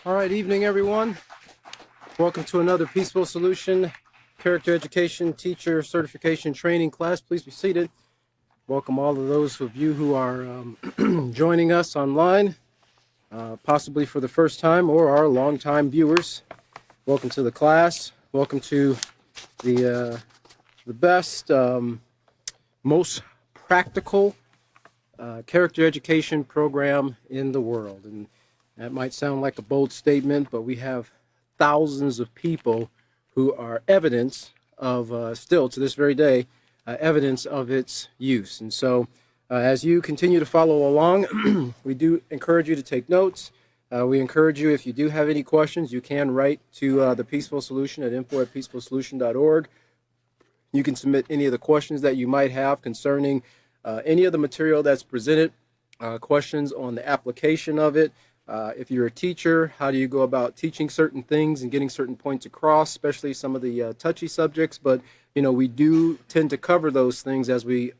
All right, evening everyone. Welcome to another Peaceful Solution Character Education Teacher Certification Training class. Please be seated. Welcome all of those of you who are joining us online, possibly for the first time or our longtime viewers. Welcome to the class. Welcome to the best, most practical character education program in the world. And that might sound like a bold statement, but we have thousands of people who are evidence of, still to this very day, evidence of its use. And so as you continue to follow along, we do encourage you to take notes. We encourage you, if you do have any questions, you can write to the Peaceful Solution at info@peacefulsolution.org. You can submit any of the questions that you might have concerning any of the material that's presented, questions on the application of it. If you're a teacher, how do you go about teaching certain things and getting certain points across, especially some of the touchy subjects. But, you know, we do tend to cover those things as we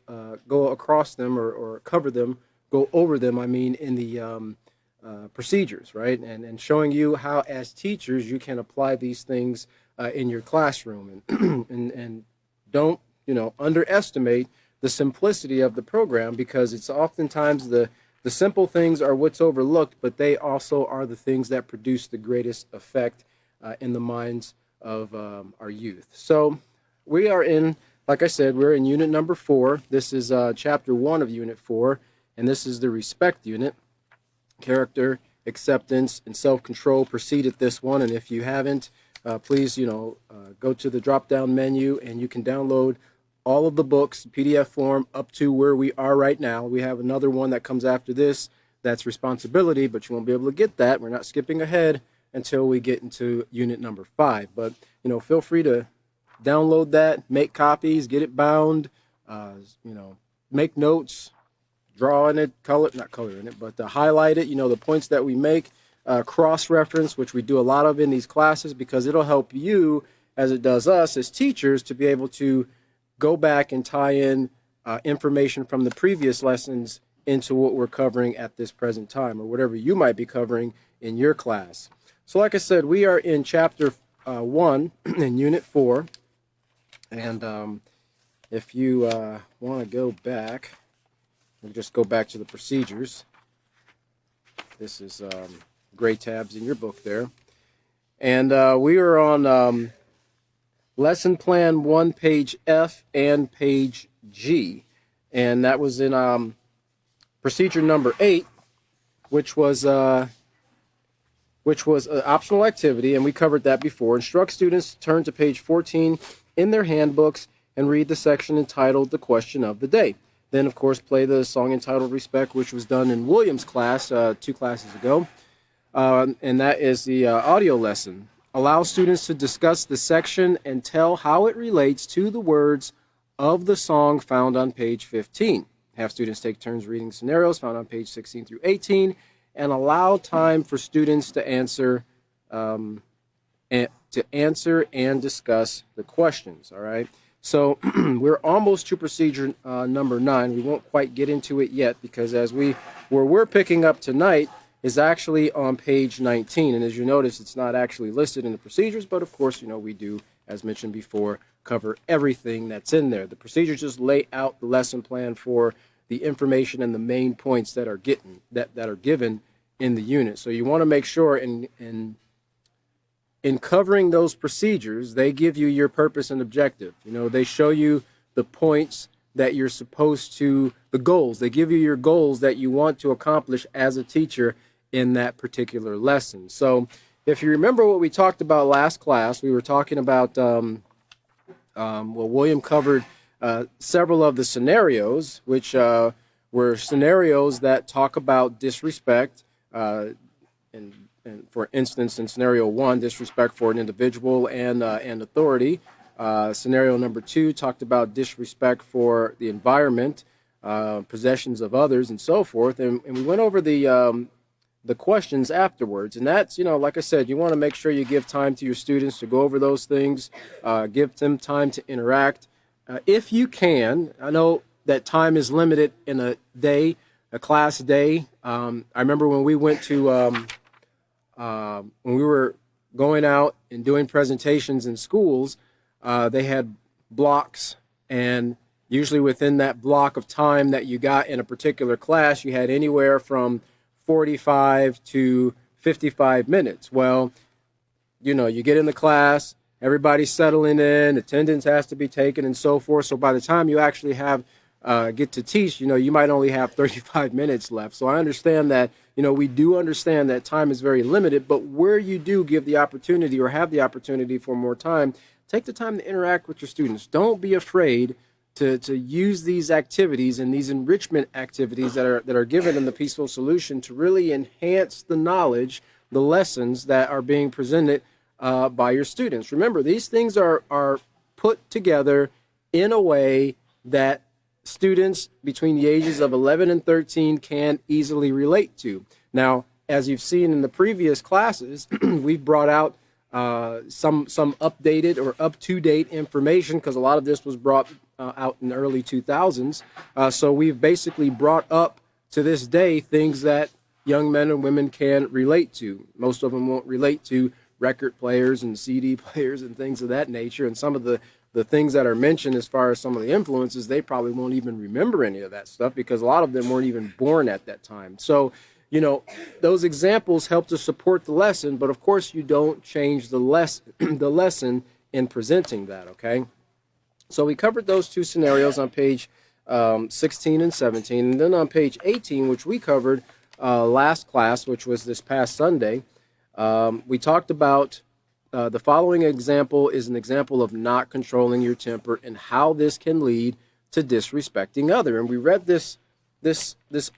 go across them or cover them, go over them, I mean, in the procedures, right? And showing you how, as teachers, you can apply these things in your classroom. And don't, underestimate the simplicity of the program, because it's oftentimes the simple things are what's overlooked, but they also are the things that produce the greatest effect in the minds of our youth. So we are in, like I said, we're in unit number 4. This is chapter 1 of unit 4, and this is the respect unit. Character, acceptance, and self-control preceded this one, and if you haven't, please, go to the drop-down menu and you can download all of the books, PDF form, up to where we are right now. We have another one that comes after this, that's responsibility, but you won't be able to get that. We're not skipping ahead until we get into unit number 5. But, feel free to download that, make copies, get it bound, make notes, draw in it, not color in it, but highlight it, the points that we make, cross-reference, which we do a lot of in these classes, because it'll help you, as it does us as teachers, to be able to go back and tie in information from the previous lessons into what we're covering at this present time, or whatever you might be covering in your class. So like I said, we are in chapter 1 in unit 4. And if you want to go back, we'll just go back to the procedures. This is gray tabs in your book there. And we are on Lesson Plan 1, page F and page G. And that was in procedure number 8, which was an optional activity, and we covered that before. Instruct students to turn to page 14 in their handbooks and read the section entitled The Question of the Day. Then, of course, play the song entitled Respect, which was done in William's class 2 classes ago. And that is the audio lesson. Allow students to discuss the section and tell how it relates to the words of the song found on page 15. Have students take turns reading scenarios found on page 16 through 18, and allow time for students to answer and discuss the questions. All right. So we're almost to procedure number 9. We won't quite get into it yet, because where we're picking up tonight is actually on page 19. And as you notice, it's not actually listed in the procedures, but of course, we do, as mentioned before, cover everything that's in there. The procedures just lay out the lesson plan for the information and the main points that are given in the unit. So you want to make sure in covering those procedures, they give you your purpose and objective. They show you the points that you're supposed to, the goals. They give you your goals that you want to accomplish as a teacher in that particular lesson. So if you remember what we talked about last class, we were talking about, William covered several of the scenarios, which were scenarios that talk about disrespect. And for instance, in scenario 1, disrespect for an individual and authority. Scenario number 2 talked about disrespect for the environment, possessions of others, and so forth. And we went over the questions afterwards. And that's, like I said, you want to make sure you give time to your students to go over those things, give them time to interact. If you can, I know that time is limited in a day, a class day. I remember when we went to when we were going out and doing presentations in schools, they had blocks, and usually within that block of time that you got in a particular class, you had anywhere from 45 to 55 minutes. Well, you get in the class, everybody's settling in, attendance has to be taken and so forth. So by the time you actually get to teach, you might only have 35 minutes left. So I understand that, we do understand that time is very limited, but where you do give the opportunity or have the opportunity for more time, take the time to interact with your students. Don't be afraid to use these activities and these enrichment activities that are given in the Peaceful Solution to really enhance the knowledge, the lessons that are being presented by your students. Remember, these things are put together in a way that students between the ages of 11 and 13 can easily relate to. Now, as you've seen in the previous classes, we've brought out some updated or up-to-date information, because a lot of this was brought out in the early 2000s. So we've basically brought up to this day things that young men and women can relate to. Most of them won't relate to record players and CD players and things of that nature. And some of the things that are mentioned as far as some of the influences, they probably won't even remember any of that stuff, because a lot of them weren't even born at that time. So, those examples help to support the lesson, but of course you don't change the lesson in presenting that, okay? So we covered those two scenarios on page 16 and 17, and then on page 18, which we covered last class, which was this past Sunday, we talked about the following example is an example of not controlling your temper and how this can lead to disrespecting other. And we read this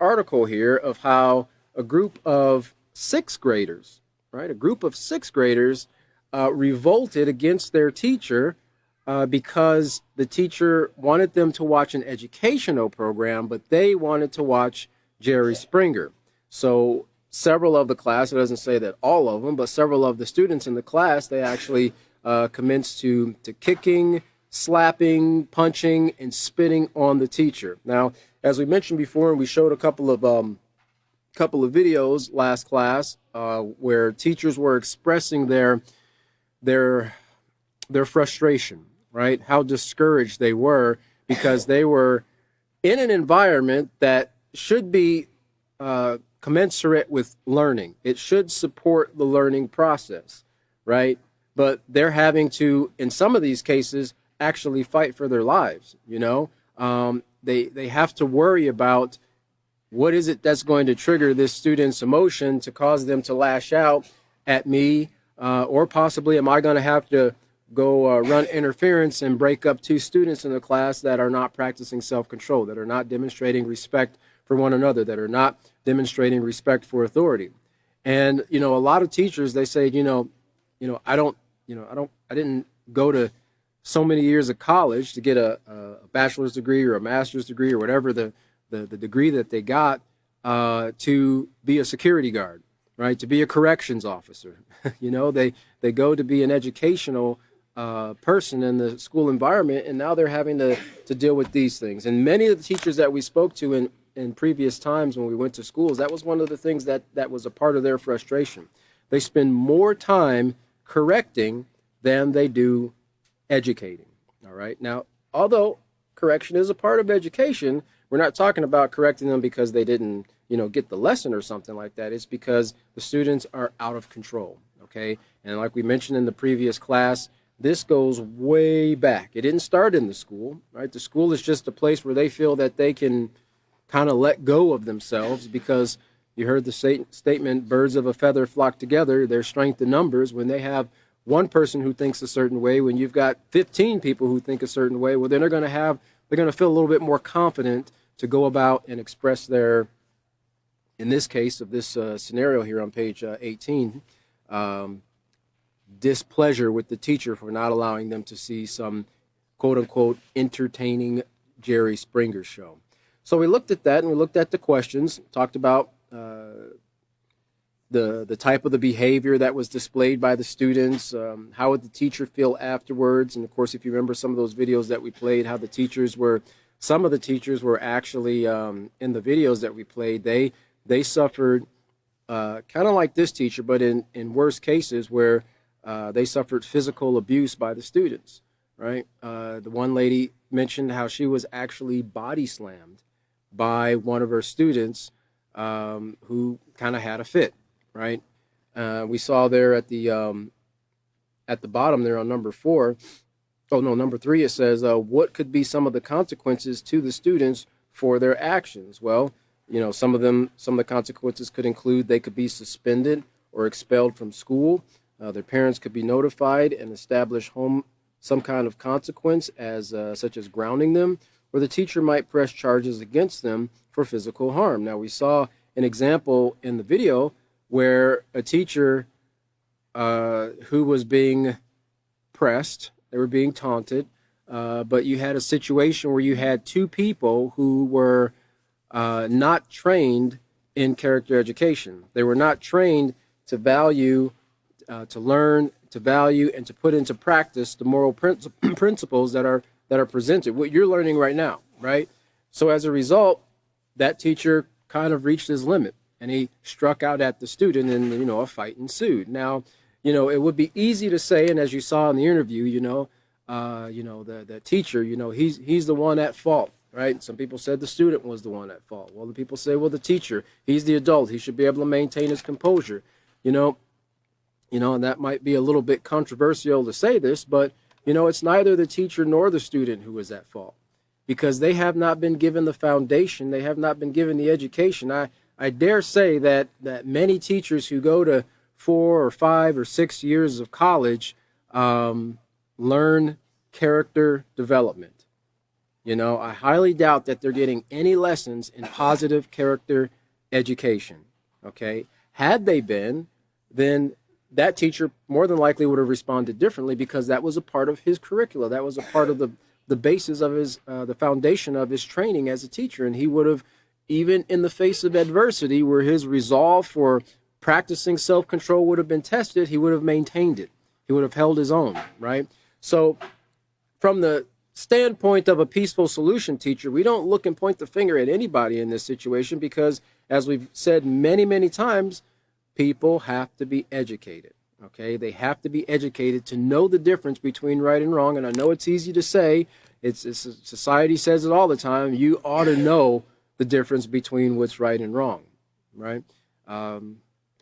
article here of how a group of sixth graders, right? A group of sixth graders revolted against their teacher because the teacher wanted them to watch an educational program, but they wanted to watch Jerry Springer. So several of the class, it doesn't say that all of them, but several of the students in the class, they actually commenced to kicking, slapping, punching, and spitting on the teacher. Now, as we mentioned before, and we showed a couple of videos last class where teachers were expressing their frustration, right? How discouraged they were because they were in an environment that should be commensurate with learning. It should support the learning process, right? But they're having to, in some of these cases, actually fight for their lives, They have to worry about what is it that's going to trigger this student's emotion to cause them to lash out at me, or possibly am I going to have to go run interference and break up two students in the class that are not practicing self-control, that are not demonstrating respect for one another, that are not demonstrating respect for authority. And, a lot of teachers, they say, I didn't go to so many years of college to get a bachelor's degree or a master's degree or whatever the degree that they got to be a security guard, right? To be a corrections officer. They go to be an educational person in the school environment, and now they're having to deal with these things. And many of the teachers that we spoke to in previous times when we went to schools, that was one of the things that was a part of their frustration. They spend more time correcting than they do educating, all right? Now, although correction is a part of education, we're not talking about correcting them because they didn't, get the lesson or something like that. It's because the students are out of control, okay? And like we mentioned in the previous class, this goes way back. It didn't start in the school, right? The school is just a place where they feel that they can kind of let go of themselves, because you heard the statement, birds of a feather flock together, their strength in numbers. When they have one person who thinks a certain way, when you've got 15 people who think a certain way, well, then they're going to feel a little bit more confident to go about and express their, in this case of this scenario here on page 18, displeasure with the teacher for not allowing them to see some quote-unquote entertaining Jerry Springer show. So we looked at that, and we looked at the questions, talked about the type of the behavior that was displayed by the students, how would the teacher feel afterwards, and of course, if you remember some of those videos that we played, how some of the teachers were actually, in the videos that we played, they suffered kind of like this teacher, but in worse cases where they suffered physical abuse by the students, right? The one lady mentioned how she was actually body slammed by one of her students who kind of had a fit, right? We saw there at the bottom there on number 4. Oh no, number 3. It says, "What could be some of the consequences to the students for their actions?" Well, some of the consequences could include they could be suspended or expelled from school. Their parents could be notified and establish some kind of consequence, as such as grounding them, or the teacher might press charges against them for physical harm. Now, we saw an example in the video where a teacher who was being pressed, they were being taunted, but you had a situation where you had two people who were not trained in character education. They were not trained to value, to learn, to value, and to put into practice the moral principles that are presented. What you're learning right now, right? So as a result, that teacher kind of reached his limit, and he struck out at the student, and a fight ensued. Now, it would be easy to say, and as you saw in the interview, the teacher, he's the one at fault, right? Some people said the student was the one at fault. Well, the people say, well, the teacher, he's the adult, he should be able to maintain his composure, and that might be a little bit controversial to say this, but it's neither the teacher nor the student who is at fault, because they have not been given the foundation, they have not been given the education. I dare say that many teachers who go to 4 or 5 or 6 years of college learn character development. I highly doubt that they're getting any lessons in positive character education. Okay, had they been, then that teacher more than likely would have responded differently, because that was a part of his curricula. That was a part of the basis of his the foundation of his training as a teacher, and he would have, even in the face of adversity, where his resolve for practicing self-control would have been tested, he would have maintained it. He would have held his own, right? So from the standpoint of a peaceful solution teacher, we don't look and point the finger at anybody in this situation, because, as we've said many, many times, people have to be educated, okay? They have to be educated to know the difference between right and wrong. And I know it's easy to say, it's society says it all the time, you ought to know the difference between what's right and wrong, right? A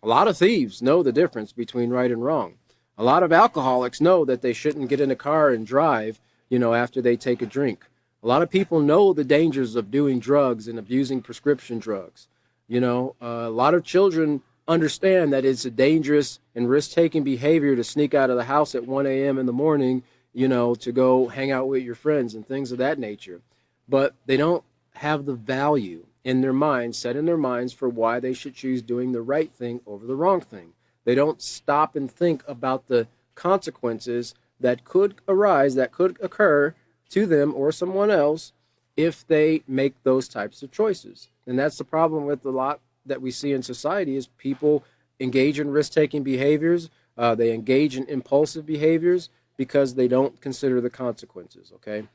lot of thieves know the difference between right and wrong. A lot of alcoholics know that they shouldn't get in a car and drive, after they take a drink. A lot of people know the dangers of doing drugs and abusing prescription drugs. A lot of children understand that it's a dangerous and risk-taking behavior to sneak out of the house at 1 a.m. in the morning, to go hang out with your friends and things of that nature. But they don't have the value in their minds, set in their minds, for why they should choose doing the right thing over the wrong thing. They don't stop and think about the consequences that could arise, that could occur to them or someone else if they make those types of choices. And that's the problem with a lot that we see in society, is people engage in risk-taking behaviors. They engage in impulsive behaviors because they don't consider the consequences, okay?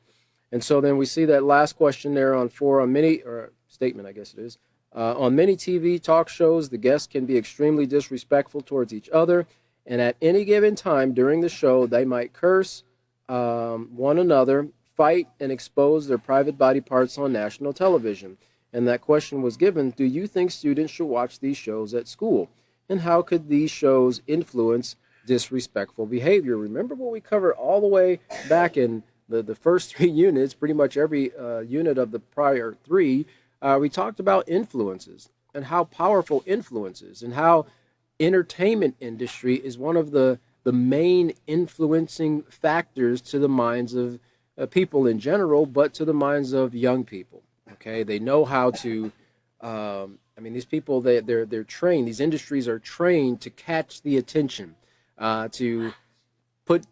And so then we see that last question there on 4, statement, I guess it is. On many TV talk shows, the guests can be extremely disrespectful towards each other, and at any given time during the show, they might curse one another, fight, and expose their private body parts on national television. And that question was given, do you think students should watch these shows at school? And how could these shows influence disrespectful behavior? Remember what we covered all the way back in the first 3 units, pretty much every unit of the prior 3, we talked about influences and how powerful influences, and how entertainment industry is one of the main influencing factors to the minds of people in general, but to the minds of young people. Okay, they know how to. These people, they're trained. These industries are trained to catch the attention, to put,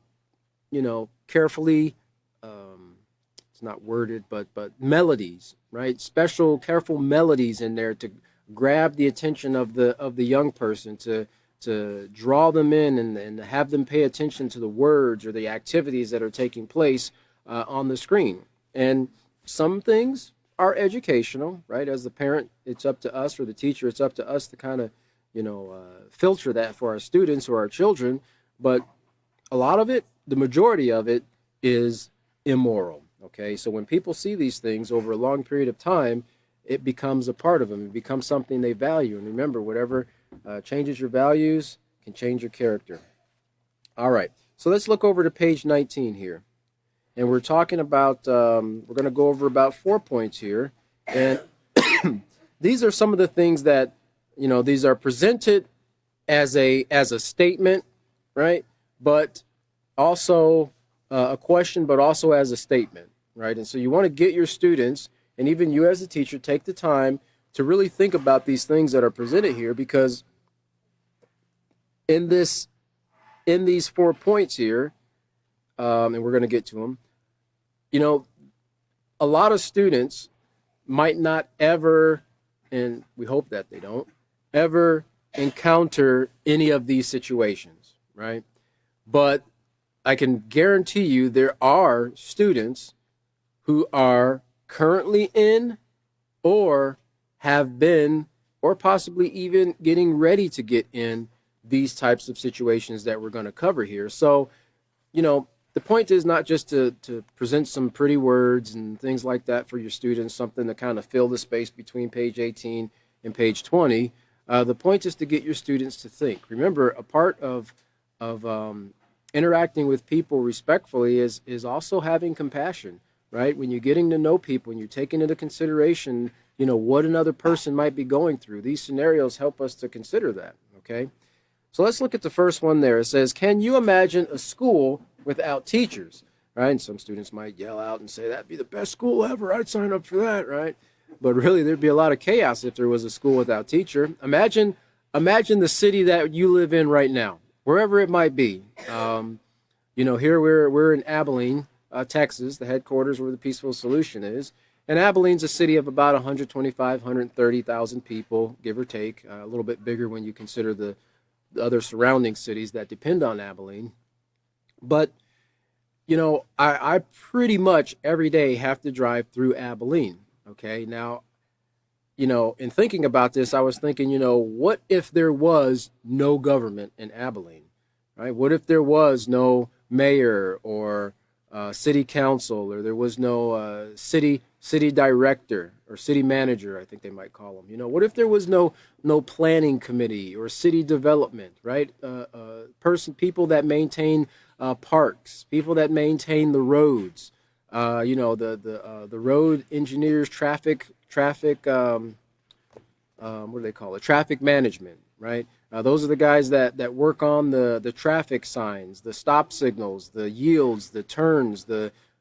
carefully. It's not worded, but melodies, right? Special, careful melodies in there to grab the attention of the young person, to draw them in and have them pay attention to the words or the activities that are taking place on the screen. And some things are educational, right? As the parent, it's up to us, or the teacher, it's up to us to kind of, filter that for our students or our children. But a lot of it, the majority of it, is immoral. Okay, so when people see these things over a long period of time, it becomes a part of them. It becomes something they value. And remember, whatever changes your values can change your character. All right, so let's look over to page 19 here. And we're talking about, we're going to go over about 4 points here. And these are some of the things that, these are presented as a statement, right? But also a question, but also as a statement, right? And so you want to get your students, and even you as a teacher, take the time to really think about these things that are presented here, because in these 4 points here, and we're going to get to them, a lot of students might not ever, and we hope that they don't, ever encounter any of these situations, right? But I can guarantee you there are students who are currently in, or have been, or possibly even getting ready to get in these types of situations that we're going to cover here. So, the point is not just to present some pretty words and things like that for your students, something to kind of fill the space between page 18 and page 20. The point is to get your students to think. Remember, a part of interacting with people respectfully is also having compassion, right? When you're getting to know people and you're taking into consideration, what another person might be going through, these scenarios help us to consider that, okay? So let's look at the first one there. It says, can you imagine a school without teachers, right? And some students might yell out and say, that'd be the best school ever. I'd sign up for that, right? But really, there'd be a lot of chaos if there was a school without teacher. Imagine the city that you live in right now, wherever it might be. Here we're in Abilene, Texas, the headquarters where the Peaceful Solution is. And Abilene's a city of about 125, 130,000 people, give or take, a little bit bigger when you consider the other surrounding cities that depend on Abilene. But, I pretty much every day have to drive through Abilene. Okay. Now, in thinking about this, I was thinking, what if there was no government in Abilene, right? What if there was no mayor or city council, or there was no city director or city manager, I think they might call them. What if there was no planning committee or city development, right? People that maintain parks, people that maintain the roads, the road engineers, traffic. What do they call it? Traffic management, right? Those are the guys that work on the traffic signs, the stop signals, the yields, the turns,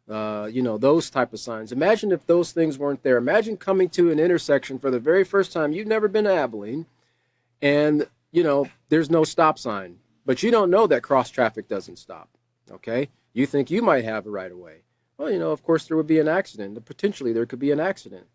those type of signs. Imagine if those things weren't there. Imagine coming to an intersection for the very first time. You've never been to Abilene, and there's no stop sign, but you don't know that cross traffic doesn't stop. Okay, you think you might have a right of way. Well, of course there would be an accident. Potentially there could be an accident.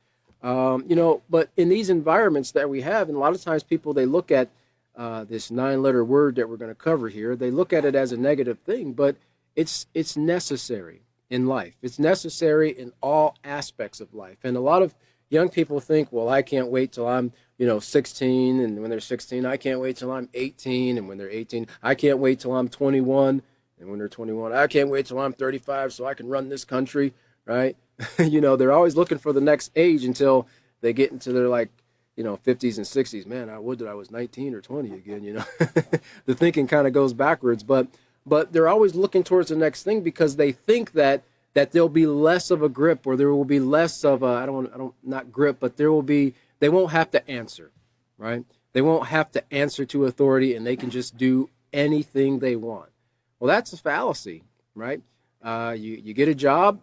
But in these environments that we have, and a lot of times people, they look at this 9-letter word that we're going to cover here, they look at it as a negative thing, but it's necessary in life. It's necessary in all aspects of life. And a lot of young people think, well, I can't wait till I'm 16, and when they're 16, I can't wait till I'm 18, and when they're 18, I can't wait till I'm 21, and when they're 21, I can't wait till I'm 35 so I can run this country, right? They're always looking for the next age until they get into their 50s and 60s. Man, I would that I was 19 or 20 again, The thinking kind of goes backwards, but they're always looking towards the next thing because they think that there'll be less of a grip, or there will be less of a, not grip, but they won't have to answer, right? They won't have to answer to authority, and they can just do anything they want. Well, that's a fallacy, right? You get a job,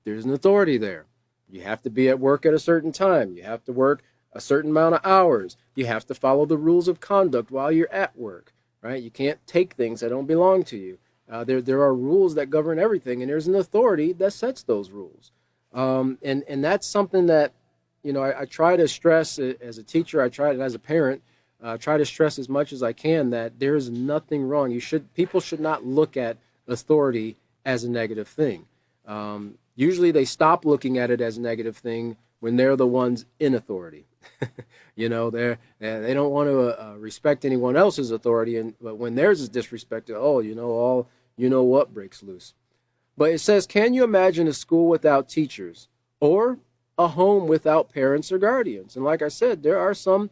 there's an authority there. You have to be at work at a certain time. You have to work a certain amount of hours. You have to follow the rules of conduct while you're at work, right? You can't take things that don't belong to you. There are rules that govern everything, and there's an authority that sets those rules. And that's something that, I try to stress as a teacher. I try it as a parent. Try to stress as much as I can that there's nothing wrong. People should not look at authority as a negative thing. Usually they stop looking at it as a negative thing when they're the ones in authority. You know, they don't want to respect anyone else's authority, but when theirs is disrespected, oh, all what breaks loose. But it says, can you imagine a school without teachers or a home without parents or guardians? And like I said, there are some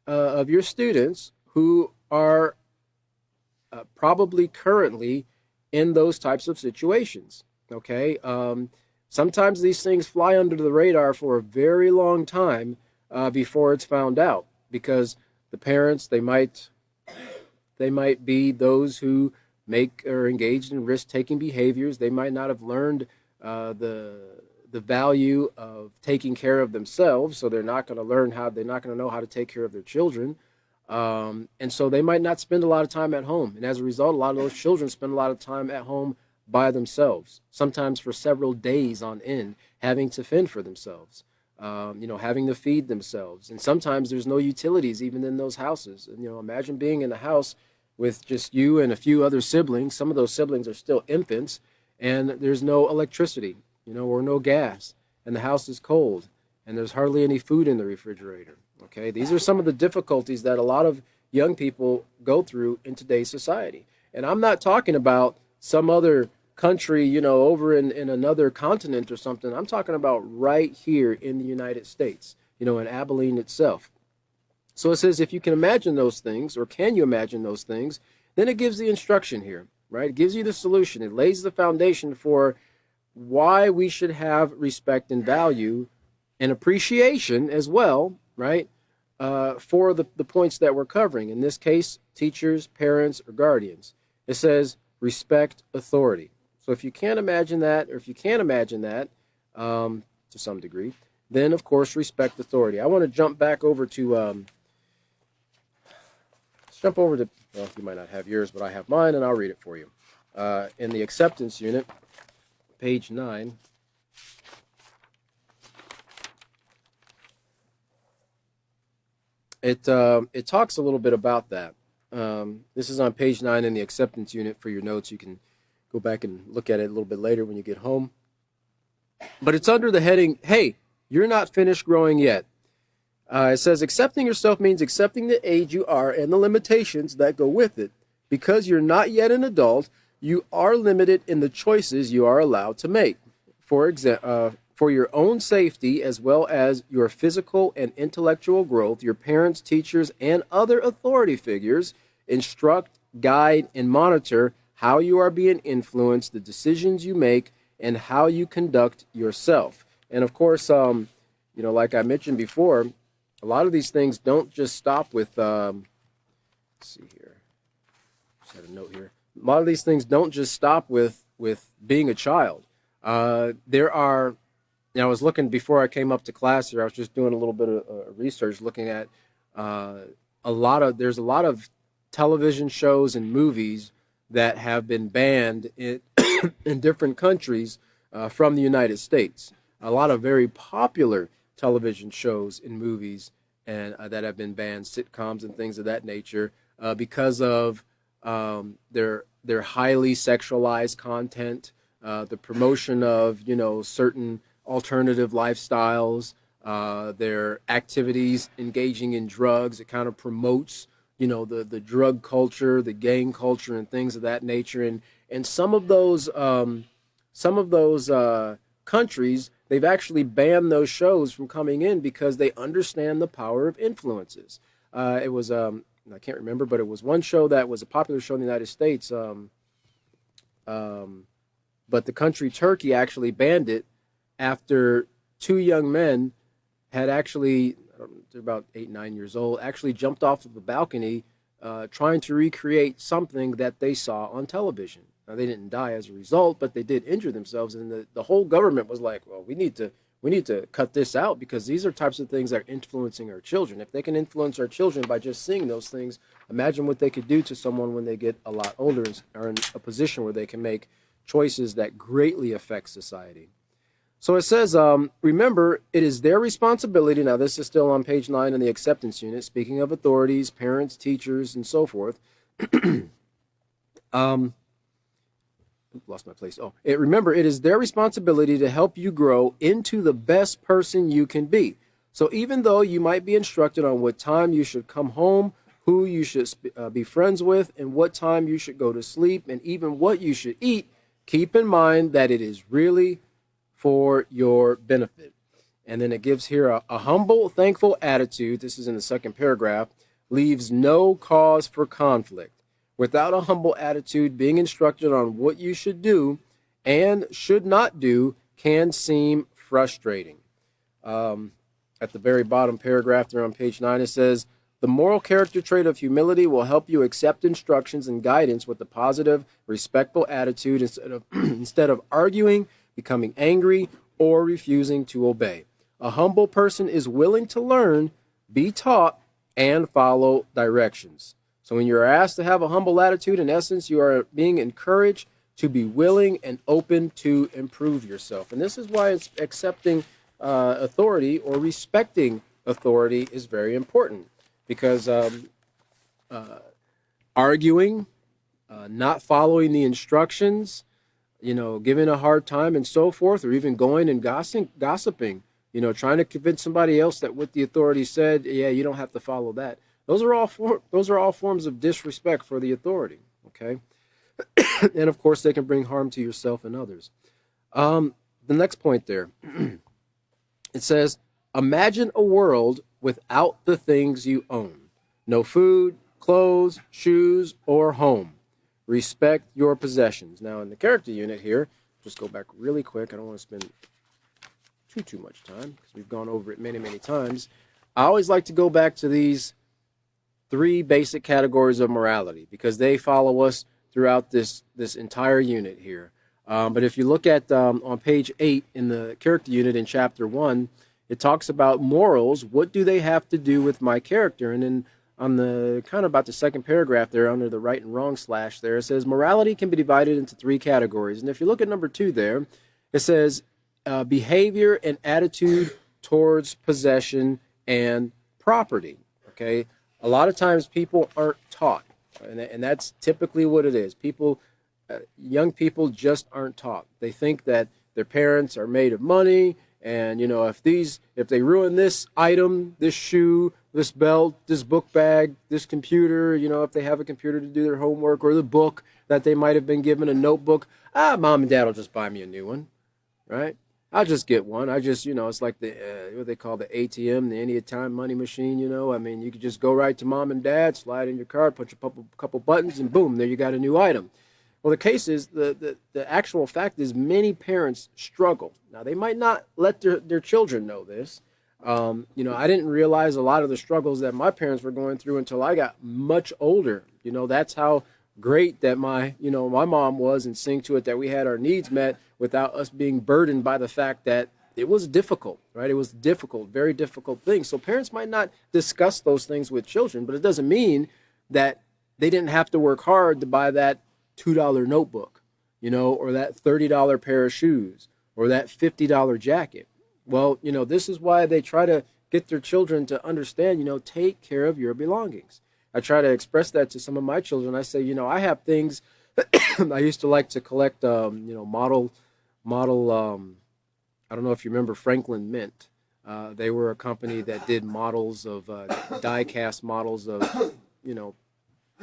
of your students who are probably currently in those types of situations. Okay. Sometimes these things fly under the radar for a very long time before it's found out, because the parents, they might be those who make or engaged in risk-taking behaviors. They might not have learned the value of taking care of themselves, so they're not going to know how to take care of their children. And so they might not spend a lot of time at home. And as a result, a lot of those children spend a lot of time at home by themselves, sometimes for several days on end, having to fend for themselves, having to feed themselves. And sometimes there's no utilities even in those houses. And, imagine being in a house with just you and a few other siblings. Some of those siblings are still infants, and there's no electricity, or no gas, and the house is cold, and there's hardly any food in the refrigerator. Okay, these are some of the difficulties that a lot of young people go through in today's society. And I'm not talking about some other country, over in another continent or something. I'm talking about right here in the United States, in Abilene itself. So it says, if you can imagine those things, or can you imagine those things, then it gives the instruction here, right? It gives you the solution. It lays the foundation for why we should have respect and value and appreciation as well, right? For the points that we're covering. In this case, teachers, parents, or guardians. It says respect authority. So if you can't imagine that, or if you can imagine that to some degree, then of course respect authority. I want to jump back over to, well, you might not have yours, but I have mine, and I'll read it for you. In the acceptance unit, page 9. It talks a little bit about that. This is on page 9 in the acceptance unit for your notes. You can go back and look at it a little bit later when you get home. But it's under the heading, hey, you're not finished growing yet. It says, accepting yourself means accepting the age you are and the limitations that go with it. Because you're not yet an adult, you are limited in the choices you are allowed to make. For your own safety, as well as your physical and intellectual growth, your parents, teachers, and other authority figures instruct, guide, and monitor how you are being influenced, the decisions you make, and how you conduct yourself. And of course, like I mentioned before, a lot of these things don't just stop with, let's see here, just had a note here. A lot of these things don't just stop with being a child. There are, I was looking before I came up to class here, I was just doing a little bit of research looking at there's a lot of television shows and movies that have been banned in different countries from the United States. A lot of very popular television shows and movies and that have been banned, sitcoms and things of that nature, because of their highly sexualized content, the promotion of certain alternative lifestyles, their activities engaging in drugs. It kind of promotes the drug culture, the gang culture, and things of that nature. And some of those countries, they've actually banned those shows from coming in because they understand the power of influences. It was I can't remember, but it was one show that was a popular show in the United States. But the country Turkey actually banned it after two young men had actually, they're about 8, 9 years old, actually jumped off of a balcony trying to recreate something that they saw on television. Now, they didn't die as a result, but they did injure themselves. And the whole government was like, well, we need to cut this out because these are types of things that are influencing our children. If they can influence our children by just seeing those things, imagine what they could do to someone when they get a lot older and are in a position where they can make choices that greatly affect society. So it says, remember, it is their responsibility. Now, this is still on page 9 in the acceptance unit, speaking of authorities, parents, teachers, and so forth. lost my place. Oh, remember, it is their responsibility to help you grow into the best person you can be. So even though you might be instructed on what time you should come home, who you should be friends with, and what time you should go to sleep, and even what you should eat, keep in mind that it is really for your benefit. And then it gives here a humble, thankful attitude. This is in the second paragraph. Leaves no cause for conflict. Without a humble attitude, being instructed on what you should do and should not do can seem frustrating. At the very bottom paragraph there on page 9, it says, the moral character trait of humility will help you accept instructions and guidance with a positive, respectful attitude instead of arguing, becoming angry, or refusing to obey. A humble person is willing to learn, be taught, and follow directions. So when you're asked to have a humble attitude, in essence, you are being encouraged to be willing and open to improve yourself. And this is why it's accepting authority or respecting authority is very important, because arguing, not following the instructions, giving a hard time and so forth, or even going and gossiping, trying to convince somebody else that what the authority said, yeah, you don't have to follow that. Those are all forms of disrespect for the authority, okay? And of course, they can bring harm to yourself and others. The next point there, it says, imagine a world without the things you own. No food, clothes, shoes, or home. Respect your possessions. Now, in the character unit here, just go back really quick. I don't want to spend too much time because we've gone over it many, many times. I always like to go back to these 3 basic categories of morality because they follow us throughout this entire unit here. But if you look at on page 8 in the character unit in chapter 1, it talks about morals. What do they have to do with my character? And then on the kind of about the second paragraph there under the right and wrong slash there, it says morality can be divided into 3 categories. And if you look at number 2 there, it says behavior and attitude towards possession and property. Okay, a lot of times people aren't taught, and that's typically what it is. Young people just aren't taught. They think that their parents are made of money, and if they ruin this item, this shoe, this belt, this book bag, this computer, if they have a computer to do their homework, or the book that they might have been given, a notebook, mom and dad will just buy me a new one, right? I'll just get one. It's like what they call the ATM, the anytime money machine, you could just go right to mom and dad, slide in your card, punch a couple buttons, and boom, there you got a new item. Well, the case is, the actual fact is many parents struggle. Now, they might not let their children know this. I didn't realize a lot of the struggles that my parents were going through until I got much older. That's how great that my mom was, and seeing to it that we had our needs met without us being burdened by the fact that it was difficult, right? It was difficult, very difficult things. So parents might not discuss those things with children, but it doesn't mean that they didn't have to work hard to buy that $2 notebook, or that $30 pair of shoes, or that $50 jacket. Well, this is why they try to get their children to understand, take care of your belongings. I try to express that to some of my children. I say, I have things. I used to like to collect, model. I don't know if you remember Franklin Mint. They were a company that did models of die-cast models of,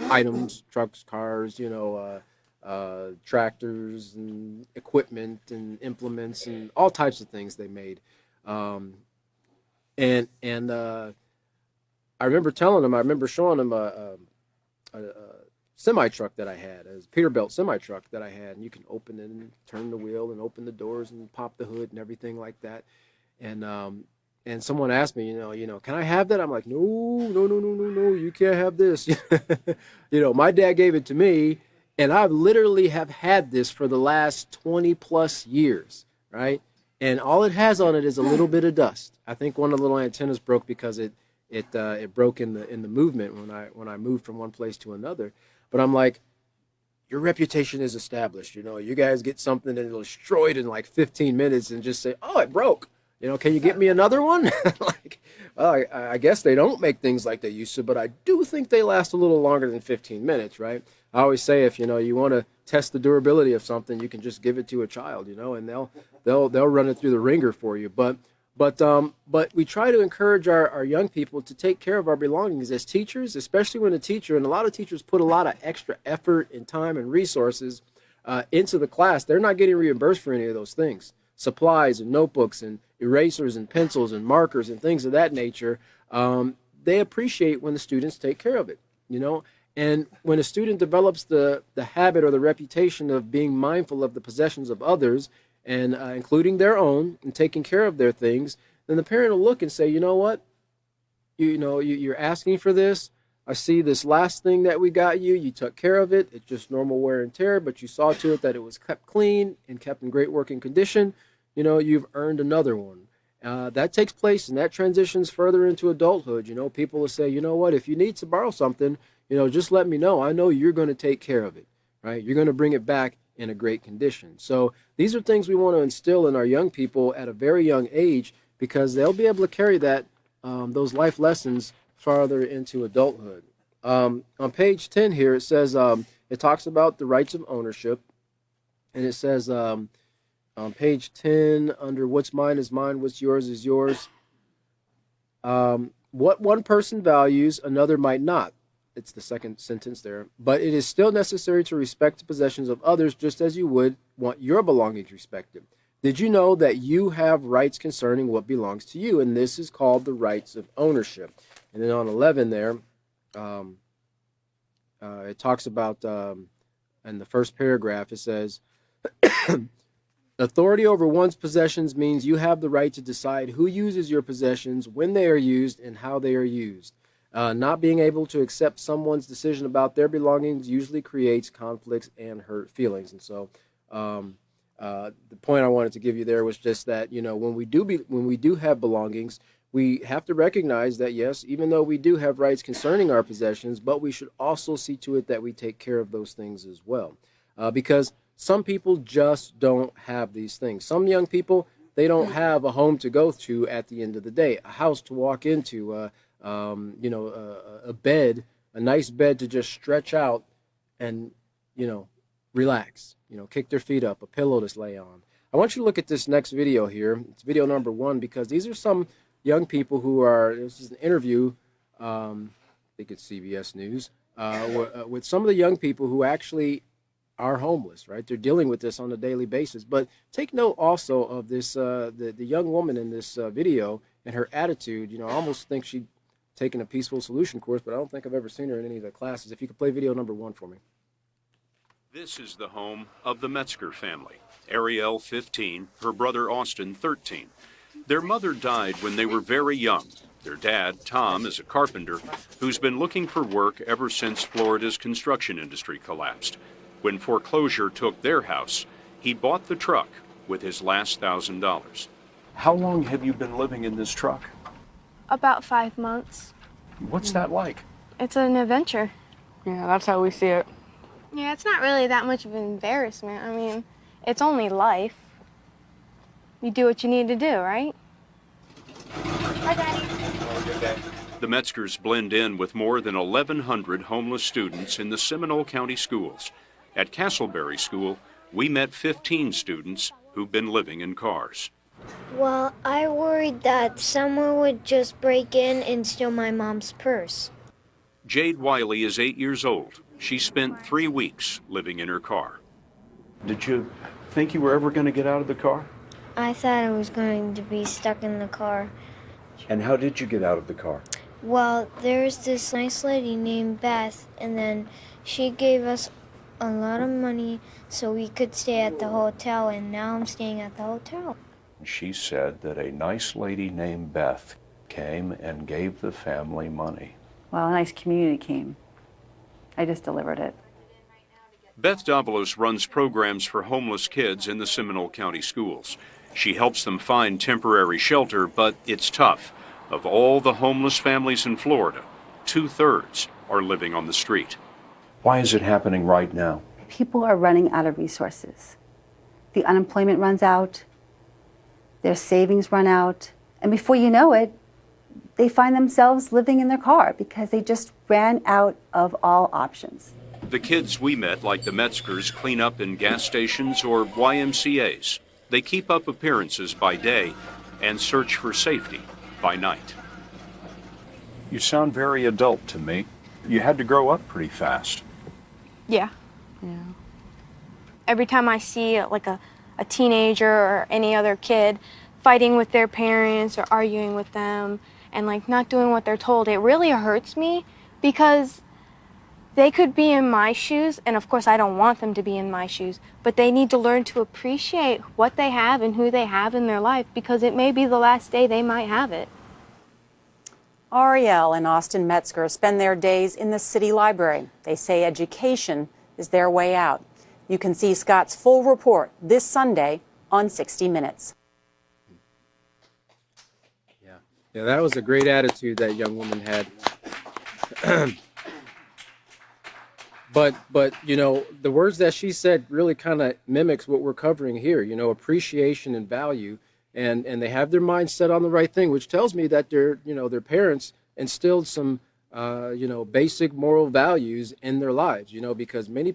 items, trucks, cars, tractors and equipment and implements and all types of things they made. I remember showing them a semi-truck that I had, a Peterbilt semi-truck that I had, and you can open it and turn the wheel and open the doors and pop the hood and everything like that. And someone asked me, can I have that? I'm like, no, you can't have this. My dad gave it to me, and I literally have had this for the last 20 plus years, right? And all it has on it is a little bit of dust. I think one of the little antennas broke because it broke in the movement when I moved from one place to another. But I'm like, your reputation is established. You guys get something and it'll destroy it in like 15 minutes and just say, oh, it broke. Can you get me another one? I guess they don't make things like they used to, but I do think they last a little longer than 15 minutes, right? I always say if you want to test the durability of something, you can just give it to a child, you know, and they'll run it through the ringer for you. But we try to encourage our young people to take care of our belongings as teachers, especially when a teacher, and a lot of teachers put a lot of extra effort and time and resources into the class. They're not getting reimbursed for any of those things. Supplies and notebooks and erasers and pencils and markers and things of that nature. They appreciate when the students take care of it, you know. And when a student develops the habit or the reputation of being mindful of the possessions of others, and including their own, and taking care of their things, then the parent will look and say, you know what, you're asking for this. I see this last thing that we got you. You took care of it. It's just normal wear and tear, but you saw to it that it was kept clean and kept in great working condition. You know, you've earned another one. That takes place, and that transitions further into adulthood. You know, people will say, you know what, if you need to borrow something, you know, just let me know. I know you're going to take care of it, right? You're going to bring it back in a great condition. So these are things we want to instill in our young people at a very young age, because they'll be able to carry that those life lessons farther into adulthood. On page 10 here, it says, it talks about the rights of ownership, and it says on page 10, under what's mine is mine, what's yours is yours. What one person values, another might not. It's the second sentence there. But it is still necessary to respect the possessions of others, just as you would want your belongings respected. Did you know that you have rights concerning what belongs to you? And this is called the rights of ownership. And then on 11 there, it talks about, in the first paragraph, it says, authority over one's possessions means you have the right to decide who uses your possessions, when they are used, and how they are used. Not being able to accept someone's decision about their belongings usually creates conflicts and hurt feelings. And so the point I wanted to give you there was just that, you know, when we do have belongings, we have to recognize that, yes, even though we do have rights concerning our possessions, but we should also see to it that we take care of those things as well. Because some people just don't have these things. Some young people, they don't have a home to go to at the end of the day, a house to walk into, a bed, a nice bed to just stretch out and, you know, relax, you know, kick their feet up, a pillow to lay on. I want you to look at this next video here. It's video number 1, because these are some young people who are, this is an interview, I think it's CBS News, with some of the young people who actually are homeless, right? They're dealing with this on a daily basis. But take note also of this, the young woman in this video and her attitude. You know, I almost think she'd taken a peaceful solution course, but I don't think I've ever seen her in any of the classes. If you could play video number 1 for me. This is the home of the Metzger family. Ariel, 15, her brother Austin, 13. Their mother died when they were very young. Their dad, Tom, is a carpenter who's been looking for work ever since Florida's construction industry collapsed. When foreclosure took their house, he bought the truck with his last $1,000. How long have you been living in this truck? About 5 months. What's that like? It's an adventure. Yeah, that's how we see it. Yeah, it's not really that much of an embarrassment. I mean, it's only life. You do what you need to do, right? Hi, Daddy. The Metzgers blend in with more than 1,100 homeless students in the Seminole County schools. At Castleberry School, we met 15 students who've been living in cars. Well, I worried that someone would just break in and steal my mom's purse. Jade Wiley is 8 years old. She spent 3 weeks living in her car. Did you think you were ever going to get out of the car? I thought I was going to be stuck in the car. And how did you get out of the car? Well, there's this nice lady named Beth, and then she gave us a lot of money so we could stay at the hotel, and now I'm staying at the hotel. She said that a nice lady named Beth came and gave the family money. Well, a nice community came. I just delivered it. Beth Davalos runs programs for homeless kids in the Seminole County schools. She helps them find temporary shelter, but it's tough. Of all the homeless families in Florida, 2/3 are living on the street. Why is it happening right now? People are running out of resources. The unemployment runs out, their savings run out, and before you know it, they find themselves living in their car because they just ran out of all options. The kids we met, like the Metzgers, clean up in gas stations or YMCAs. They keep up appearances by day and search for safety by night. You sound very adult to me. You had to grow up pretty fast. Yeah. Every time I see like a teenager or any other kid fighting with their parents or arguing with them and like not doing what they're told, it really hurts me because they could be in my shoes, and of course I don't want them to be in my shoes, but they need to learn to appreciate what they have and who they have in their life because it may be the last day they might have it. Ariel and Austin Metzger spend their days in the city library. They say education is their way out. You can see Scott's full report this Sunday on 60 Minutes. Yeah, that was a great attitude that young woman had. But you know, the words that she said really kind of mimics what we're covering here, you know, appreciation and value, and they have their mind set on the right thing, which tells me that their parents instilled some basic moral values in their lives, because many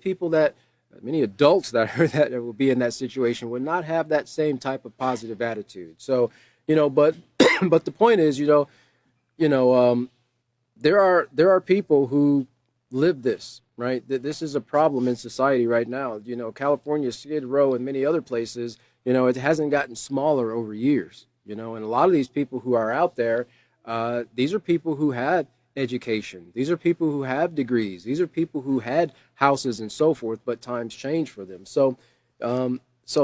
adults that will be in that situation would not have that same type of positive attitude. So, but but the point is, there are people who live this, right? This is a problem in society right now. California, Skid Row, and many other places, it hasn't gotten smaller over years, and a lot of these people who are out there, these are people who had education. These are people who have degrees. These are people who had houses and so forth, but times change for them. So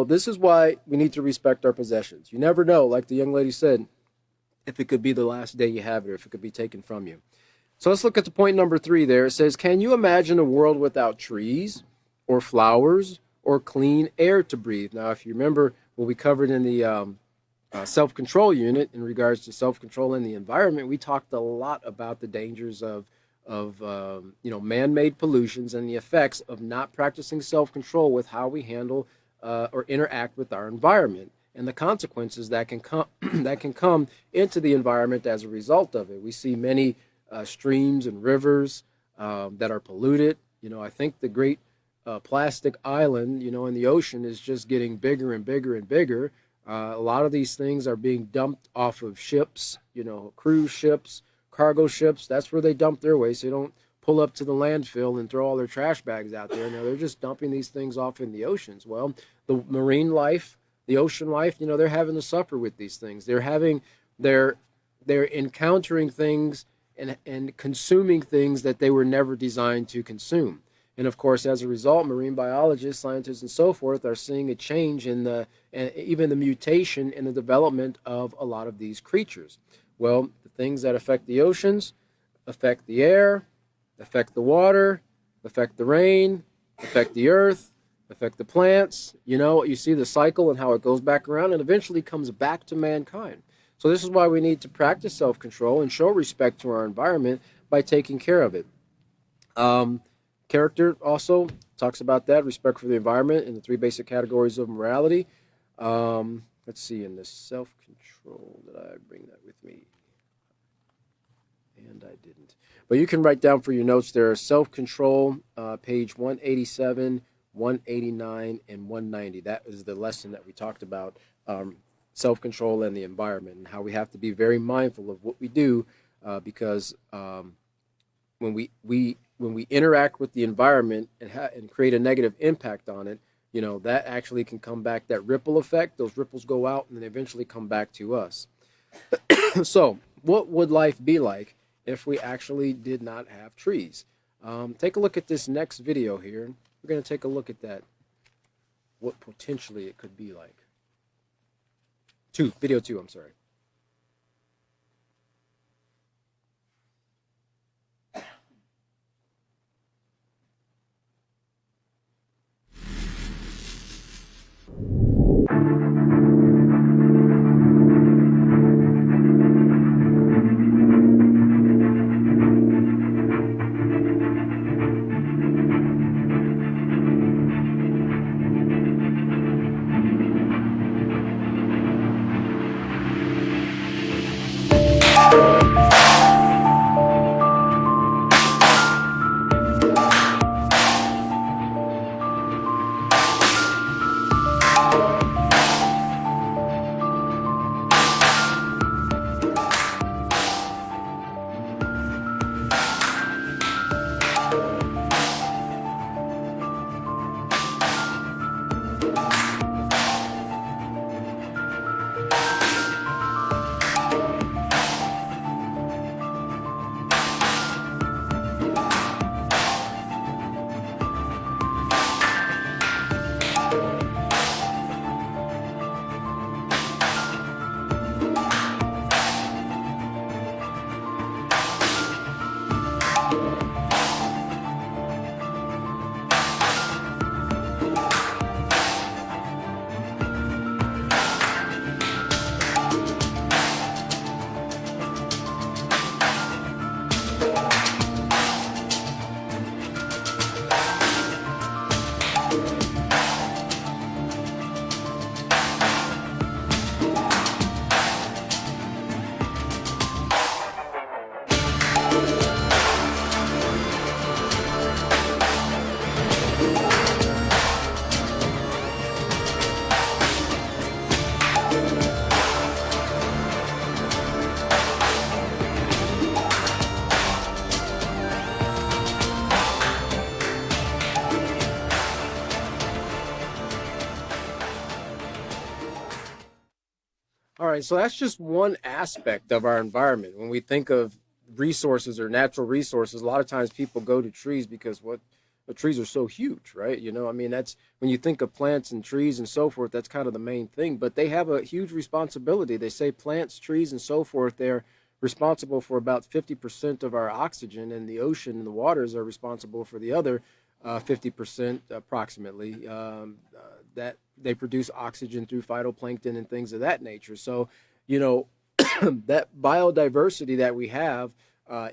this is why we need to respect our possessions. You never know, like the young lady said, if it could be the last day you have it, or if it could be taken from you. So let's look at the point number 3 there. It says, can you imagine a world without trees or flowers or clean air to breathe? Now, if you remember what we covered in the self-control unit in regards to self-control in the environment, we talked a lot about the dangers of man-made pollutions and the effects of not practicing self-control with how we handle or interact with our environment, and the consequences that can come into the environment as a result of it. We see many streams and rivers that are polluted. I think the great plastic island, in the ocean is just getting bigger and bigger and bigger. A lot of these things are being dumped off of ships, cruise ships, cargo ships. That's where they dump their waste. They don't pull up to the landfill and throw all their trash bags out there. No, they're just dumping these things off in the oceans. Well, the marine life, the ocean life, they're having to suffer with these things. They're encountering things and consuming things that they were never designed to consume. And of course, as a result, marine biologists, scientists, and so forth are seeing a change in even the mutation in the development of a lot of these creatures. Well, the things that affect the oceans affect the air, affect the water, affect the rain, affect the earth, affect the plants. You see the cycle and how it goes back around and eventually comes back to mankind. So this is why we need to practice self-control and show respect to our environment by taking care of it. Character also talks about that, respect for the environment in the 3 basic categories of morality. Let's see, in the self-control, did I bring that with me? And I didn't. But you can write down for your notes there, self-control, page 187, 189, and 190. That is the lesson that we talked about, self-control and the environment, and how we have to be very mindful of what we do, because when we interact with the environment and create a negative impact on it, that actually can come back, that ripple effect. Those ripples go out and then eventually come back to us. So what would life be like if we actually did not have trees? Take a look at this next video here. We're going to take a look at that, what potentially it could be like. Video 2, I'm sorry. All right, so that's just one aspect of our environment. When we think of resources or natural resources, a lot of times people go to trees because what the trees are so huge, right? I mean, that's when you think of plants and trees and so forth, that's kind of the main thing. But they have a huge responsibility. They say plants, trees, and so forth, they're responsible for about 50% of our oxygen, and the ocean and the waters are responsible for the other 50% approximately. That they produce oxygen through phytoplankton and things of that nature. So, you know, that biodiversity that we have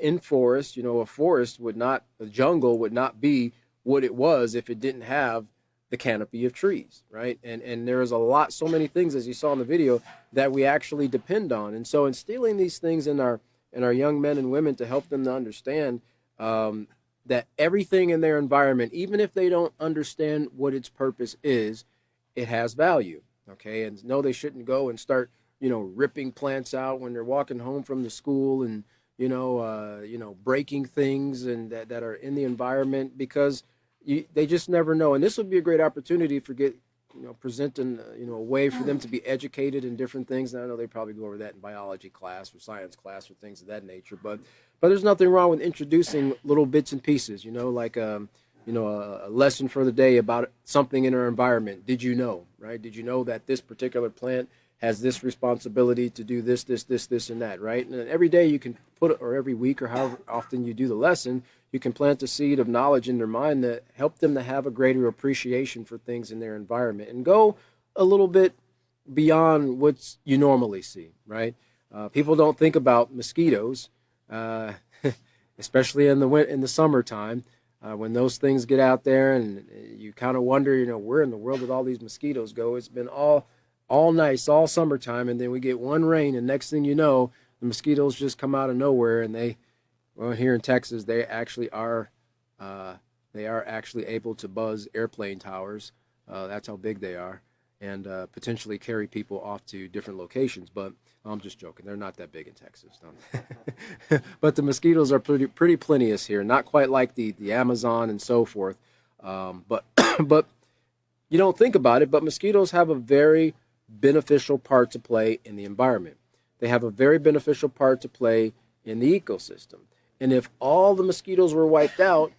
in forest, a jungle would not be what it was if it didn't have the canopy of trees, right? And there's so many things, as you saw in the video, that we actually depend on. And so instilling these things in our young men and women to help them to understand that everything in their environment, even if they don't understand what its purpose is, it has value, okay? And no, they shouldn't go and start, ripping plants out when they're walking home from the school and, breaking things and that are in the environment, because they just never know. And this would be a great opportunity for presenting, a way for them to be educated in different things. And I know they probably go over that in biology class or science class or things of that nature, but there's nothing wrong with introducing little bits and pieces, like, a lesson for the day about something in our environment. Did you know, right? Did you know that this particular plant has this responsibility to do this, and that, right? And every day you can or every week or however often you do the lesson, you can plant a seed of knowledge in their mind that help them to have a greater appreciation for things in their environment and go a little bit beyond what you normally see, right? People don't think about mosquitoes, especially in the summertime. When those things get out there and you kind of wonder, where in the world did all these mosquitoes go? It's been all nice, all summertime, and then we get one rain, and next thing you know, the mosquitoes just come out of nowhere, and here in Texas, they actually are actually able to buzz airplane towers. That's how big they are, and potentially carry people off to different locations. But I'm just joking. They're not that big in Texas. But the mosquitoes are pretty plenteous here. Not quite like the Amazon and so forth. But you don't think about it, but mosquitoes have a very beneficial part to play in the environment. They have a very beneficial part to play in the ecosystem. And if all the mosquitoes were wiped out,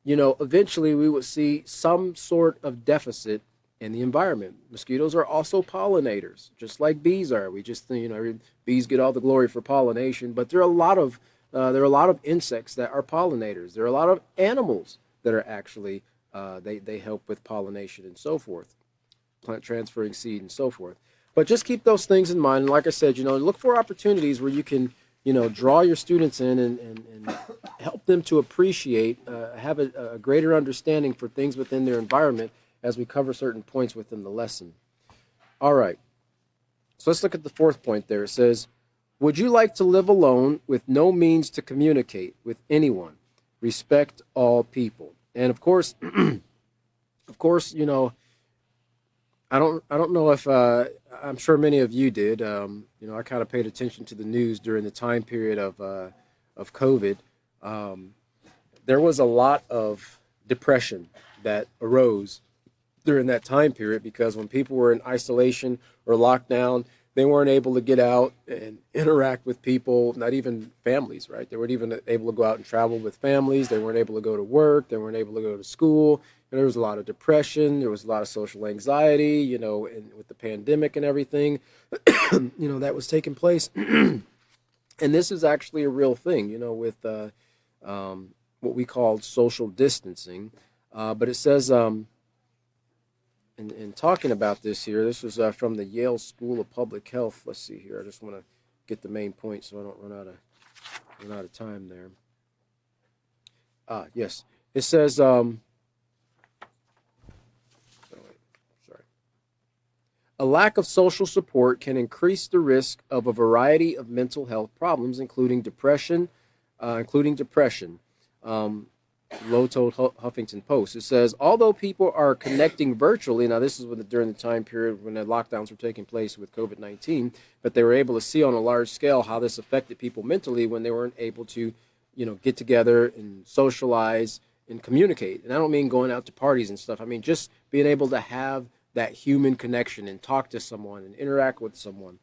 eventually we would see some sort of deficit in the environment. Mosquitoes are also pollinators, just like bees are. We just, bees get all the glory for pollination, but there are a lot of insects that are pollinators. There are a lot of animals that are actually they help with pollination and so forth, plant transferring seed and so forth. But just keep those things in mind. And like I said, look for opportunities where you can, draw your students in and help them to appreciate, have a greater understanding for things within their environment as we cover certain points within the lesson. All right. So let's look at the fourth point there. It says, would you like to live alone with no means to communicate with anyone? Respect all people. And of course, I don't know if I'm sure many of you did. I kind of paid attention to the news during the time period of COVID. There was a lot of depression that arose during that time period, because when people were in isolation or lockdown, they weren't able to get out and interact with people, not even families, right? They weren't even able to go out and travel with families. They weren't able to go to work. They weren't able to go to school. And there was a lot of depression. There was a lot of social anxiety, and with the pandemic and everything, that was taking place. And this is actually a real thing, with what we call social distancing. But it says, in talking about this here, this was from the Yale School of Public Health. Let's see here. I just want to get the main point so I don't run out of time there. Yes. It says, sorry. A lack of social support can increase the risk of a variety of mental health problems, including depression. Lowe told Huffington Post. It says, although people are connecting virtually, now this is during the time period when the lockdowns were taking place with COVID-19, but they were able to see on a large scale how this affected people mentally when they weren't able to, get together and socialize and communicate. And I don't mean going out to parties and stuff. I mean just being able to have that human connection and talk to someone and interact with someone.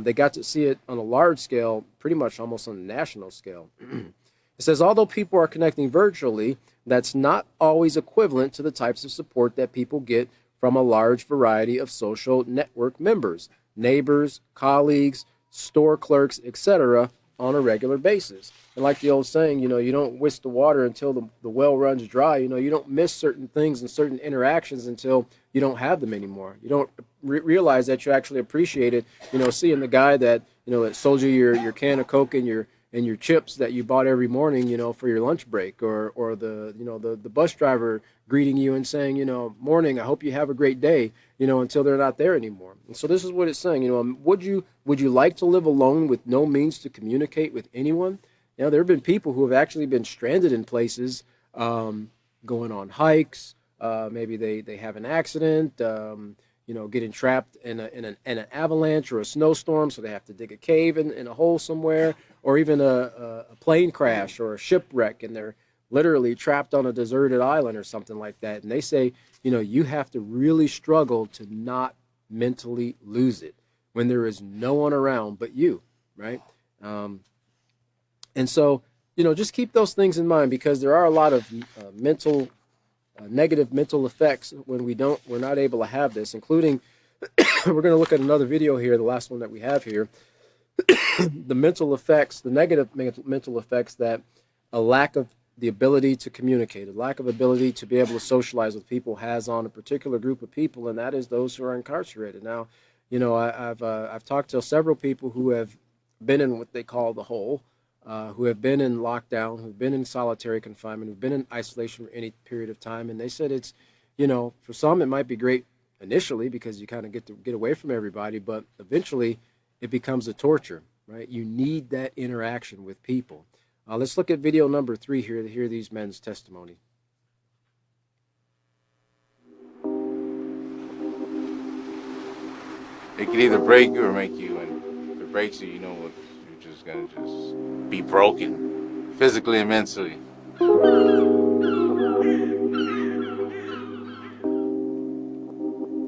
They got to see it on a large scale, pretty much almost on a national scale. It says, although people are connecting virtually, that's not always equivalent to the types of support that people get from a large variety of social network members, neighbors, colleagues, store clerks, etc., on a regular basis. And like the old saying, you don't whisk the water until the well runs dry. You don't miss certain things and certain interactions until you don't have them anymore. You don't realize that you actually appreciate it, seeing the guy that, that sold you your can of Coke and your chips that you bought every morning, for your lunch break, or the bus driver greeting you and saying, morning, I hope you have a great day, until they're not there anymore. And so this is what it's saying, would you like to live alone with no means to communicate with anyone? There have been people who have actually been stranded in places, going on hikes, maybe they have an accident, getting trapped in an avalanche or a snowstorm, so they have to dig a cave in a hole somewhere, or even a plane crash or a shipwreck, and they're literally trapped on a deserted island or something like that. And they say, you have to really struggle to not mentally lose it when there is no one around but you, right? And so, just keep those things in mind, because there are a lot of negative mental effects when we're not able to have this, including, we're going to look at another video here, the last one that we have here, the negative mental effects that a lack of the ability to communicate, a lack of ability to be able to socialize with people has on a particular group of people, and that is those who are incarcerated. Now, I've talked to several people who have been in what they call the hole, who have been in lockdown, who've been in solitary confinement, who've been in isolation for any period of time, and they said it's, for some it might be great initially because you kind of get away from everybody, but eventually it becomes a torture, right? You need that interaction with people. Let's look at video number 3 here to hear these men's testimony. It can either break you or make you, and if it breaks you, you're just gonna just be broken, physically and mentally.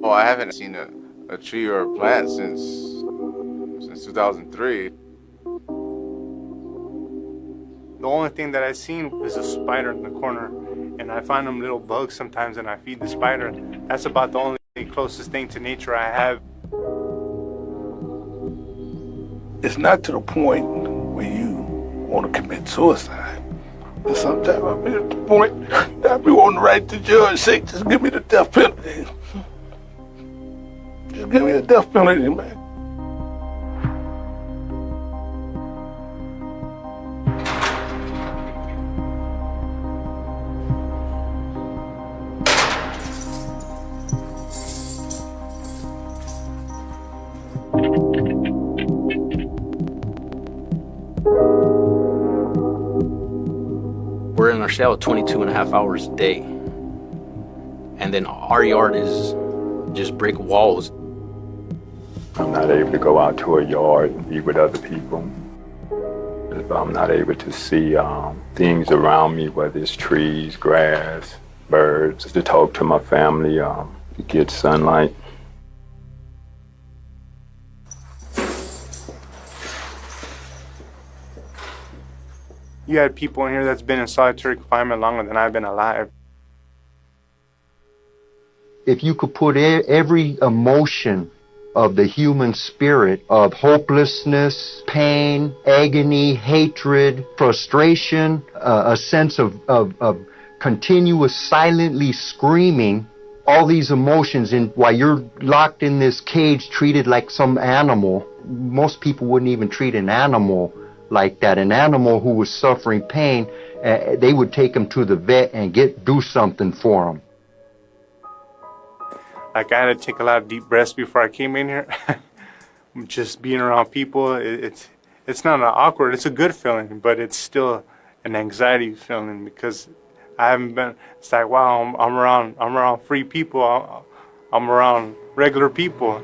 Oh, I haven't seen a tree or a plant since 2003. The only thing that I've seen is a spider in the corner, and I find them little bugs sometimes, and I feed the spider. That's about the only closest thing to nature I have. It's not to the point where you want to commit suicide. But sometimes I'm at the point that I be wanting to write the judge, say, just give me the death penalty. Just give me the death penalty, man. We're in our cell 22 and a half hours a day. And then our yard is just brick walls. I'm not able to go out to a yard and be with other people. If I'm not able to see things around me, whether it's trees, grass, birds, to talk to my family, to get sunlight. You had people in here that's been in solitary confinement longer than I've been alive. If you could put every emotion of the human spirit of hopelessness, pain, agony, hatred, frustration, a sense of continuous silently screaming, all these emotions, and while you're locked in this cage treated like some animal, most people wouldn't even treat an animal like that. An animal who was suffering pain, they would take him to the vet and do something for him. Like, I had to take a lot of deep breaths before I came in here. Just being around people, it's not awkward. It's a good feeling, but it's still an anxiety feeling because I haven't been. It's like, wow, I'm around free people. I'm around regular people.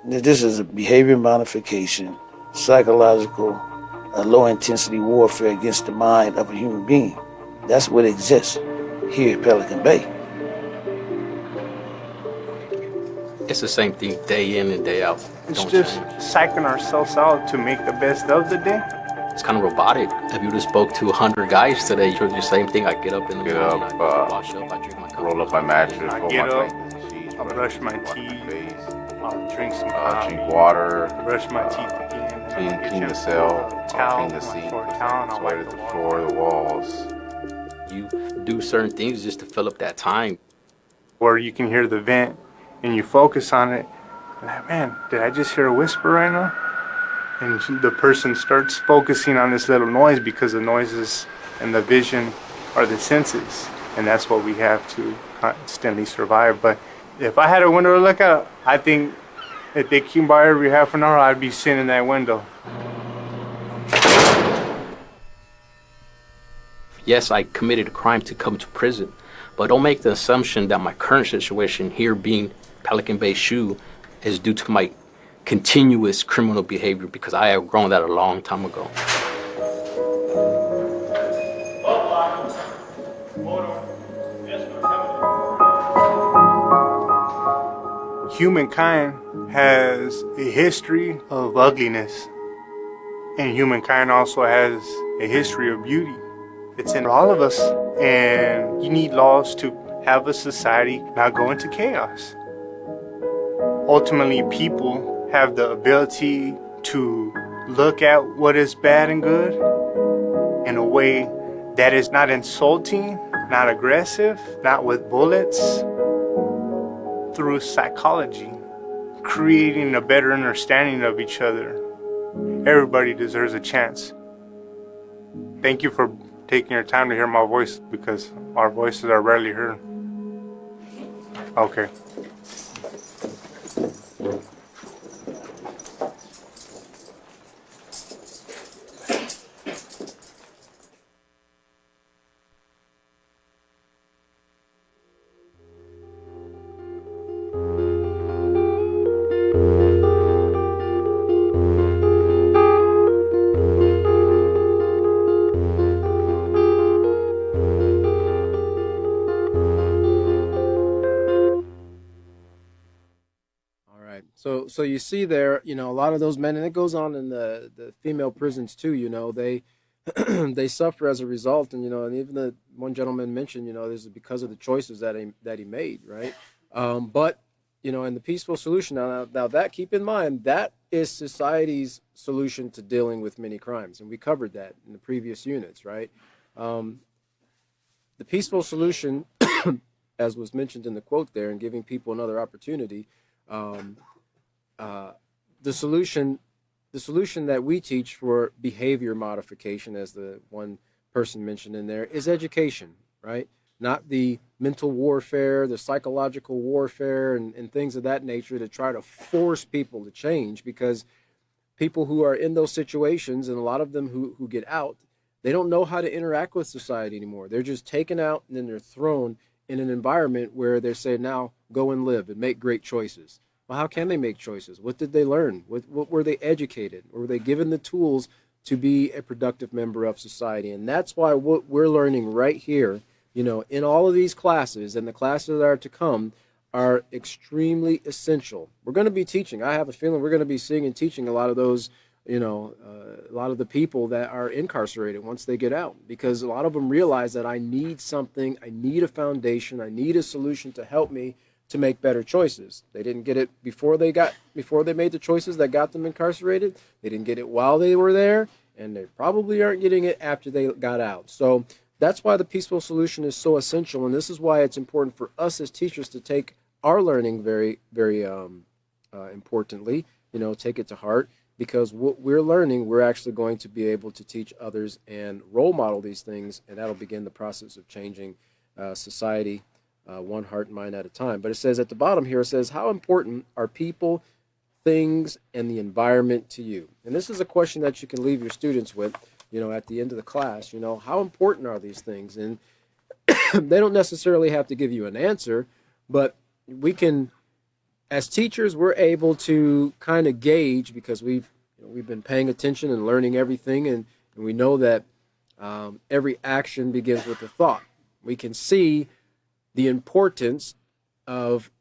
This is a behavior modification, psychological, low-intensity warfare against the mind of a human being. That's what exists here at Pelican Bay. It's the same thing day in and day out. It's just psyching ourselves out to make the best of the day. It's kind of robotic. If you just spoke to 100 guys today, you're the same thing. I get up in the morning, I wash up, I drink my coffee. Roll up my mattress, I fold get my up, blankets and sheets, I'll brush my teeth, I'll drink some coffee, drink water, brush my teeth again, clean the cell, clean the seat, sweat the floor, the walls. You do certain things just to fill up that time. Or you can hear the vent and you focus on it. Like, man, did I just hear a whisper right now? And the person starts focusing on this little noise because the noises and the vision are the senses. And that's what we have to constantly survive. But if I had a window to look out, I think if they came by every half an hour, I'd be sitting in that window. Yes, I committed a crime to come to prison, but don't make the assumption that my current situation here being Pelican Bay SHU is due to my continuous criminal behavior, because I have grown that a long time ago. Humankind has a history of ugliness, and humankind also has a history of beauty. It's in all of us, and you need laws to have a society not go into chaos. Ultimately, people have the ability to look at what is bad and good in a way that is not insulting, not aggressive, not with bullets, through psychology, creating a better understanding of each other. Everybody deserves a chance. Thank you for taking your time to hear my voice, because our voices are rarely heard. Okay. So you see there, a lot of those men, and it goes on in the female prisons too, they they suffer as a result. And, and even the one gentleman mentioned, this is because of the choices that he made, right? But, in the peaceful solution, now that, keep in mind, that is society's solution to dealing with many crimes. And we covered that in the previous units, right? The peaceful solution, as was mentioned in the quote there, and giving people another opportunity, the solution that we teach for behavior modification, as the one person mentioned in there, is education, right? Not the mental warfare, the psychological warfare, and things of that nature to try to force people to change, because people who are in those situations, and a lot of them who get out, they don't know how to interact with society anymore. They're just taken out and then they're thrown in an environment where they say, now go and live and make great choices. Well, how can they make choices? What did they learn? What were they educated? Or were they given the tools to be a productive member of society. And that's why what we're learning right here, in all of these classes and the classes that are to come are extremely essential. We're going to be teaching. I have a feeling we're going to be seeing and teaching a lot of those, a lot of the people that are incarcerated once they get out, because a lot of them realize that I need something, I need a foundation, I need a solution to help me to make better choices. They didn't get it before they made the choices that got them incarcerated. They didn't get it while they were there, and they probably aren't getting it after they got out. So that's why the peaceful solution is so essential, and this is why it's important for us as teachers to take our learning very, very importantly, take it to heart, because what we're learning, we're actually going to be able to teach others and role model these things, and that'll begin the process of changing society one heart and mind at a time. But it says at the bottom here, it says, how important are people, things, and the environment to you? And this is a question that you can leave your students with, at the end of the class. How important are these things? And they don't necessarily have to give you an answer, but we can, as teachers, we're able to kind of gauge, because we've been paying attention and learning everything, and we know that every action begins with a thought. We can see the importance of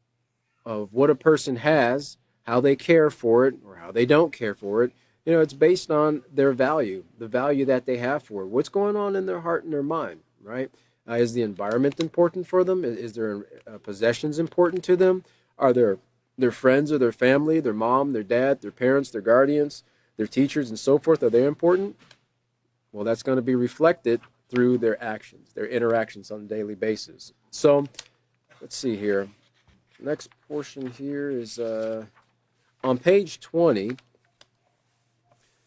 what a person has, how they care for it or how they don't care for it. It's based on their value, the value that they have for it. What's going on in their heart and their mind, right? Is the environment important for them? Is their possessions important to them? Are their friends or their family, their mom, their dad, their parents, their guardians, their teachers, and so forth, are they important? Well, that's going to be reflected through their actions, their interactions on a daily basis. So let's see here. Next portion here is on page 20.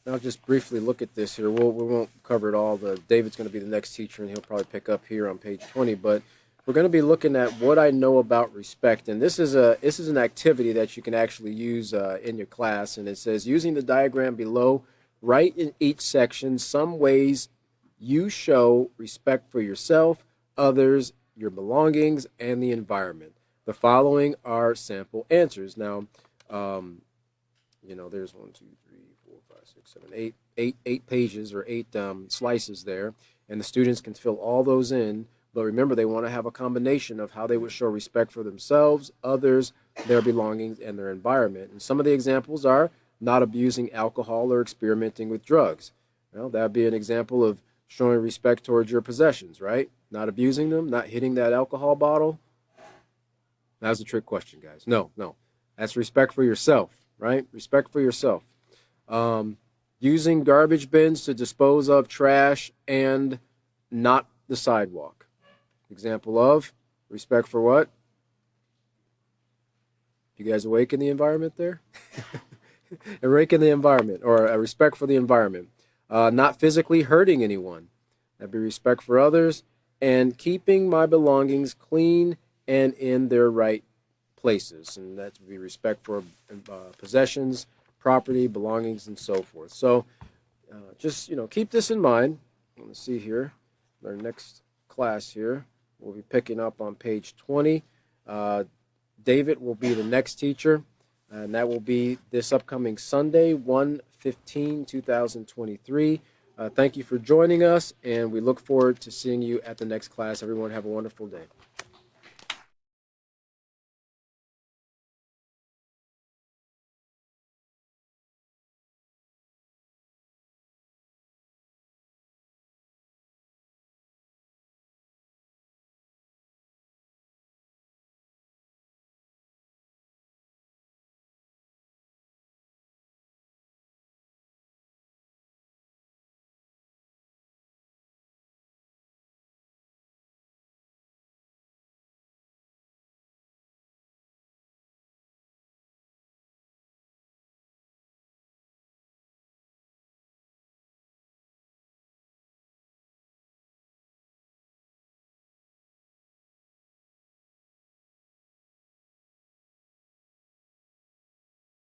I'll just briefly look at this here. We won't cover it all. David's going to be the next teacher, and he'll probably pick up here on page 20. But we're going to be looking at what I know about respect. And this is an activity that you can actually use in your class. And it says, using the diagram below, write in each section some ways you show respect for yourself, others, your belongings, and the environment. The following are sample answers. Now, there's 1, 2, 3, 4, 5, 6, 7, 8 pages or 8 slices there, and the students can fill all those in. But remember, they want to have a combination of how they would show respect for themselves, others, their belongings, and their environment. And some of the examples are not abusing alcohol or experimenting with drugs. Well, that would be an example of showing respect towards your possessions, right? Not abusing them, not hitting that alcohol bottle. That's a trick question, guys. No. That's respect for yourself, right? Respect for yourself. Using garbage bins to dispose of trash and not the sidewalk. Example of respect for what? You guys awake in the environment there? Awake in the environment, or a respect for the environment. Not physically hurting anyone. That'd be respect for others. And keeping my belongings clean and in their right places. And that would be respect for possessions, property, belongings, and so forth. So just, keep this in mind. Let me see here. Our next class here, we'll be picking up on page 20. David will be the next teacher, and that will be this upcoming Sunday, 1/15/2023. Thank you for joining us, and we look forward to seeing you at the next class. Everyone have a wonderful day.